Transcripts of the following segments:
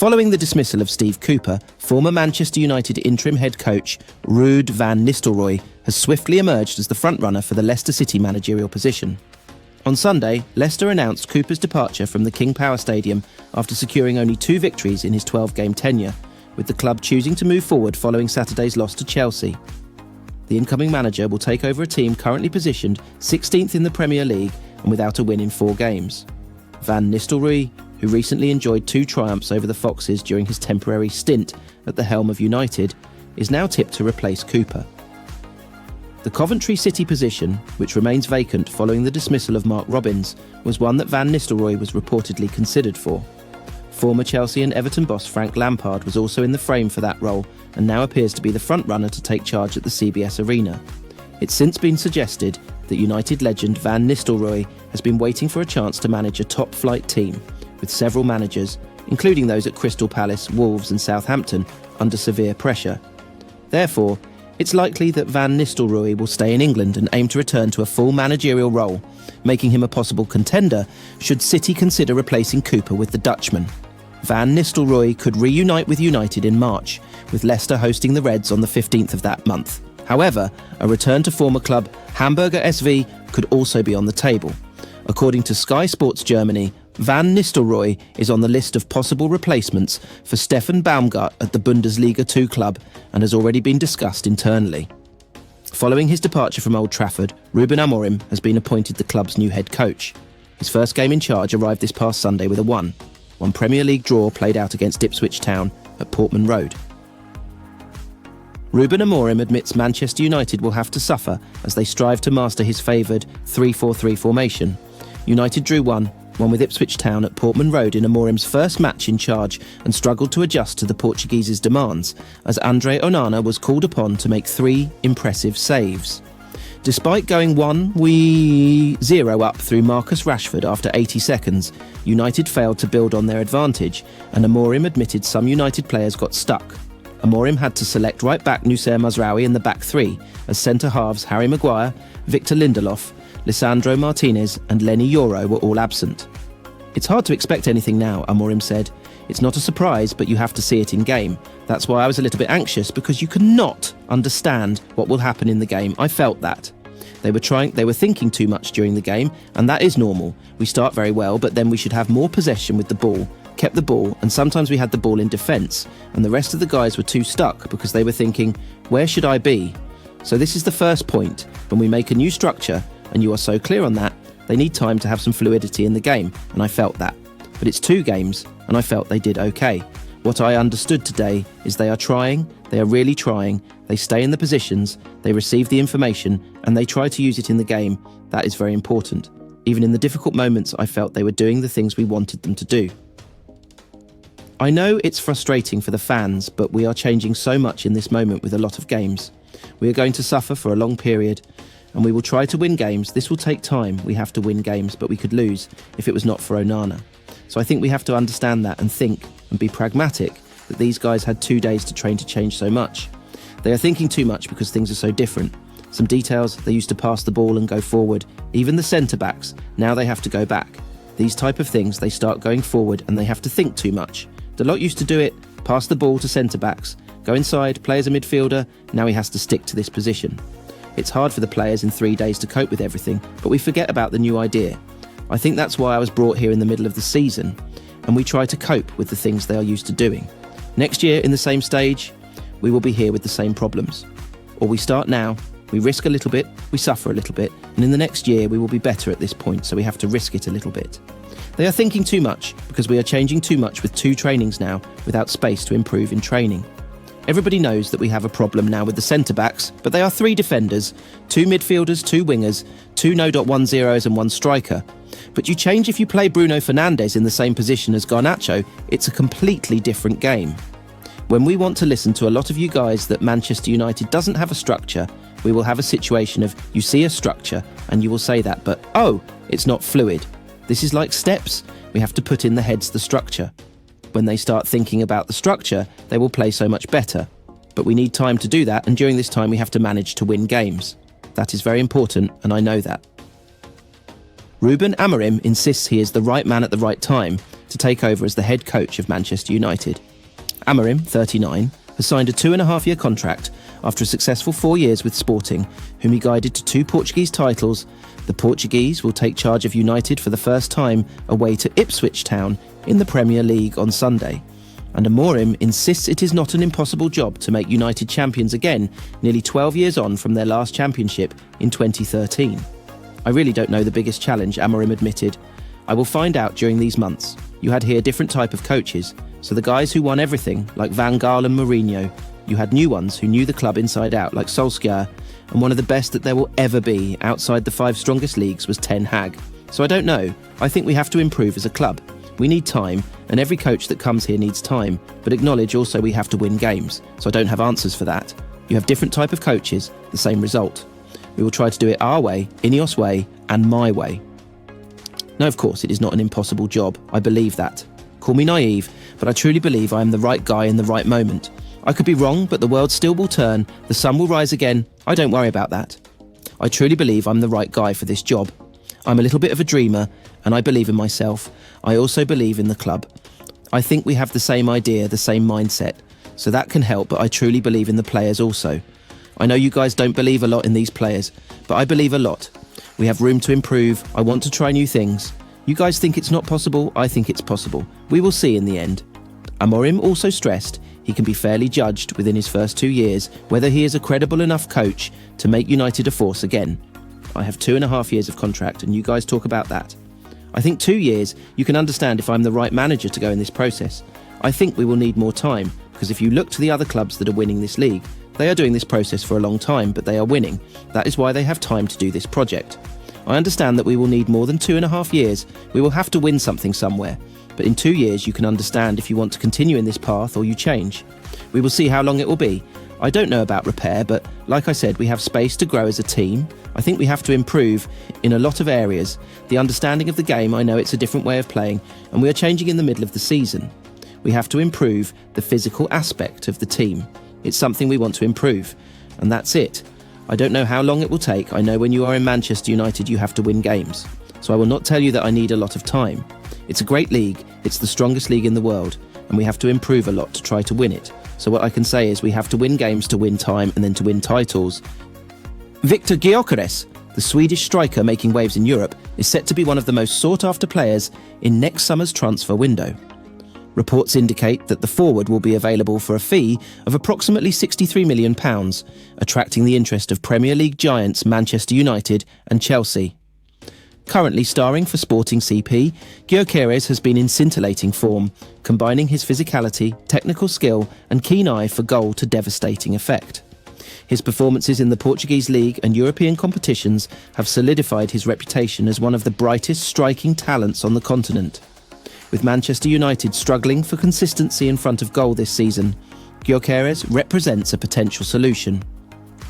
Following the dismissal of Steve Cooper, former Manchester United interim head coach Ruud van Nistelrooy has swiftly emerged as the frontrunner for the Leicester City managerial position. On Sunday, Leicester announced Cooper's departure from the King Power Stadium after securing only 2 victories in his 12-game tenure, with the club choosing to move forward following Saturday's loss to Chelsea. The incoming manager will take over a team currently positioned 16th in the Premier League and without a win in 4 games. Van Nistelrooy, who recently enjoyed 2 triumphs over the Foxes during his temporary stint at the helm of United, is now tipped to replace Cooper. The Coventry City position, which remains vacant following the dismissal of Mark Robins, was one that Van Nistelrooy was reportedly considered for. Former Chelsea and Everton boss Frank Lampard was also in the frame for that role and now appears to be the frontrunner to take charge at the CBS Arena. It's since been suggested that United legend Van Nistelrooy has been waiting for a chance to manage a top-flight team, with several managers, including those at Crystal Palace, Wolves and Southampton, under severe pressure. Therefore, it's likely that Van Nistelrooy will stay in England and aim to return to a full managerial role, making him a possible contender should City consider replacing Cooper with the Dutchman. Van Nistelrooy could reunite with United in March, with Leicester hosting the Reds on the 15th of that month. However, a return to former club Hamburger SV could also be on the table. According to Sky Sports Germany, Van Nistelrooy is on the list of possible replacements for Stefan Baumgart at the Bundesliga 2 club and has already been discussed internally. Following his departure from Old Trafford, Ruben Amorim has been appointed the club's new head coach. His first game in charge arrived this past Sunday with a 1-1 Premier League draw played out against Ipswich Town at Portman Road. Ruben Amorim admits Manchester United will have to suffer as they strive to master his favoured 3-4-3 formation. United drew 1-1 with Ipswich Town at Portman Road in Amorim's first match in charge and struggled to adjust to the Portuguese's demands, as Andre Onana was called upon to make 3 impressive saves. Despite going 1-0 up through Marcus Rashford after 80 seconds, United failed to build on their advantage, and Amorim admitted some United players got stuck. Amorim had to select right-back Noussair Mazraoui in the back 3, as centre-halves Harry Maguire, Victor Lindelof, Lisandro Martinez and Lenny Yoro were all absent. "It's hard to expect anything now," Amorim said. "It's not a surprise, but you have to see it in game. That's why I was a little bit anxious, because you cannot understand what will happen in the game. I felt that. They were thinking too much during the game, and that is normal. We start very well, but then we should have more possession with the ball, kept the ball, and sometimes we had the ball in defence, and the rest of the guys were too stuck because they were thinking, where should I be? So this is the first point. When we make a new structure, and you are so clear on that, they need time to have some fluidity in the game, and I felt that. But it's 2 games, and I felt they did okay. What I understood today is they are trying, they are really trying, they stay in the positions, they receive the information, and they try to use it in the game. That is very important. Even in the difficult moments, I felt they were doing the things we wanted them to do." I know it's frustrating for the fans, but we are changing so much in this moment with a lot of games. We are going to suffer for a long period, and we will try to win games. This will take time. We have to win games, but we could lose if it was not for Onana. So I think we have to understand that and think and be pragmatic that these guys had 2 days to train to change so much. They are thinking too much because things are so different. Some details, they used to pass the ball and go forward. Even the centre-backs, now they have to go back. These type of things, they start going forward and they have to think too much. Dalot used to do it, pass the ball to centre-backs, go inside, play as a midfielder, now he has to stick to this position. It's hard for the players in 3 days to cope with everything, but we forget about the new idea. I think that's why I was brought here in the middle of the season, and we try to cope with the things they are used to doing. Next year, in the same stage, we will be here with the same problems. Or we start now, we risk a little bit, we suffer a little bit, and in the next year we will be better at this point, so we have to risk it a little bit. They are thinking too much, because we are changing too much with 2 trainings now, without space to improve in training. Everybody knows that we have a problem now with the centre-backs, but they are 3 defenders, 2 midfielders, 2 wingers, 2 no.10s and 1 striker. But you change if you play Bruno Fernandes in the same position as Garnacho, it's a completely different game. When we want to listen to a lot of you guys that Manchester United doesn't have a structure, we will have a situation of you see a structure and you will say that, but oh, it's not fluid. This is like steps. We have to put in the heads the structure. When they start thinking about the structure, they will play so much better. But we need time to do that, and during this time we have to manage to win games. That is very important, and I know that. Ruben Amorim insists he is the right man at the right time to take over as the head coach of Manchester United. Amorim, 39, has signed a 2.5-year contract after a successful 4 years with Sporting, whom he guided to 2 Portuguese titles. The Portuguese will take charge of United for the first time away to Ipswich Town in the Premier League on Sunday. And Amorim insists it is not an impossible job to make United champions again, nearly 12 years on from their last championship in 2013. I really don't know the biggest challenge, Amorim admitted. I will find out during these months. You had here different type of coaches, so the guys who won everything, like Van Gaal and Mourinho. You had new ones who knew the club inside out, like Solskjaer, and one of the best that there will ever be outside the 5 strongest leagues was Ten Hag. So I don't know. I think we have to improve as a club. We need time, and every coach that comes here needs time, but acknowledge also we have to win games, so I don't have answers for that. You have different type of coaches, the same result. We will try to do it our way, Ineos way, and my way. No, of course, it is not an impossible job. I believe that. Call me naive, but I truly believe I am the right guy in the right moment. I could be wrong, but the world still will turn, the sun will rise again. I don't worry about that. I truly believe I'm the right guy for this job. I'm a little bit of a dreamer, and I believe in myself. I also believe in the club. I think we have the same idea, the same mindset, so that can help, but I truly believe in the players also. I know you guys don't believe a lot in these players, but I believe a lot. We have room to improve. I want to try new things. You guys think it's not possible? I think it's possible. We will see in the end. Amorim also stressed he can be fairly judged within his first 2 years whether he is a credible enough coach to make United a force again. I have 2.5 years of contract and you guys talk about that. I think 2 years, you can understand if I'm the right manager to go in this process. I think we will need more time, because if you look to the other clubs that are winning this league, they are doing this process for a long time, but they are winning. That is why they have time to do this project. I understand that we will need more than 2.5 years. We will have to win something somewhere. But in 2 years, you can understand if you want to continue in this path or you change. We will see how long it will be. I don't know about repair, but like I said, we have space to grow as a team. I think we have to improve in a lot of areas. The understanding of the game, I know it's a different way of playing, and we are changing in the middle of the season. We have to improve the physical aspect of the team. It's something we want to improve, and that's it. I don't know how long it will take. I know when you are in Manchester United, you have to win games. So I will not tell you that I need a lot of time. It's a great league. It's the strongest league in the world, and we have to improve a lot to try to win it. So what I can say is we have to win games to win time and then to win titles. Victor Gyökeres, the Swedish striker making waves in Europe, is set to be one of the most sought-after players in next summer's transfer window. Reports indicate that the forward will be available for a fee of approximately £63 million, attracting the interest of Premier League giants Manchester United and Chelsea. Currently starring for Sporting CP, Gyökeres has been in scintillating form, combining his physicality, technical skill and keen eye for goal to devastating effect. His performances in the Portuguese league and European competitions have solidified his reputation as one of the brightest striking talents on the continent. With Manchester United struggling for consistency in front of goal this season, Gyökeres represents a potential solution.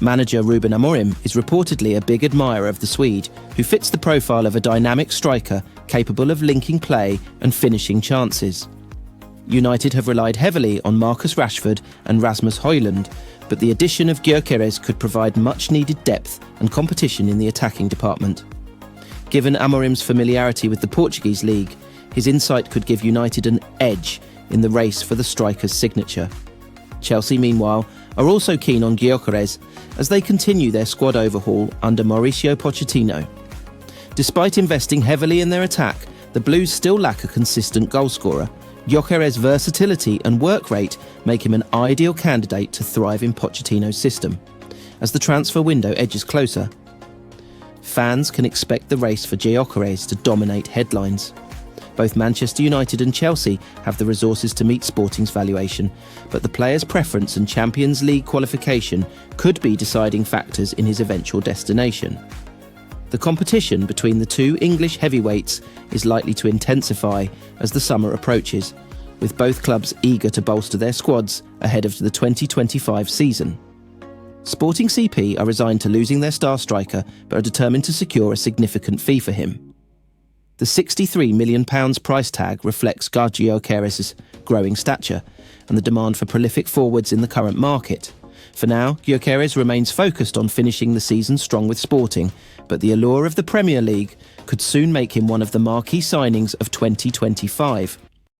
Manager Ruben Amorim is reportedly a big admirer of the Swede, who fits the profile of a dynamic striker capable of linking play and finishing chances. United have relied heavily on Marcus Rashford and Rasmus Højlund, but the addition of Gyökeres could provide much-needed depth and competition in the attacking department. Given Amorim's familiarity with the Portuguese league, his insight could give United an edge in the race for the striker's signature. Chelsea, meanwhile, are also keen on Gyökeres as they continue their squad overhaul under Mauricio Pochettino. Despite investing heavily in their attack, the Blues still lack a consistent goalscorer. Gyökeres' versatility and work rate make him an ideal candidate to thrive in Pochettino's system. As the transfer window edges closer, fans can expect the race for Gyökeres to dominate headlines. Both Manchester United and Chelsea have the resources to meet Sporting's valuation, but the player's preference and Champions League qualification could be deciding factors in his eventual destination. The competition between the two English heavyweights is likely to intensify as the summer approaches, with both clubs eager to bolster their squads ahead of the 2025 season. Sporting CP are resigned to losing their star striker but are determined to secure a significant fee for him. The £63 million price tag reflects Gyökeres' growing stature and the demand for prolific forwards in the current market. For now, Gyökeres remains focused on finishing the season strong with Sporting, but the allure of the Premier League could soon make him one of the marquee signings of 2025.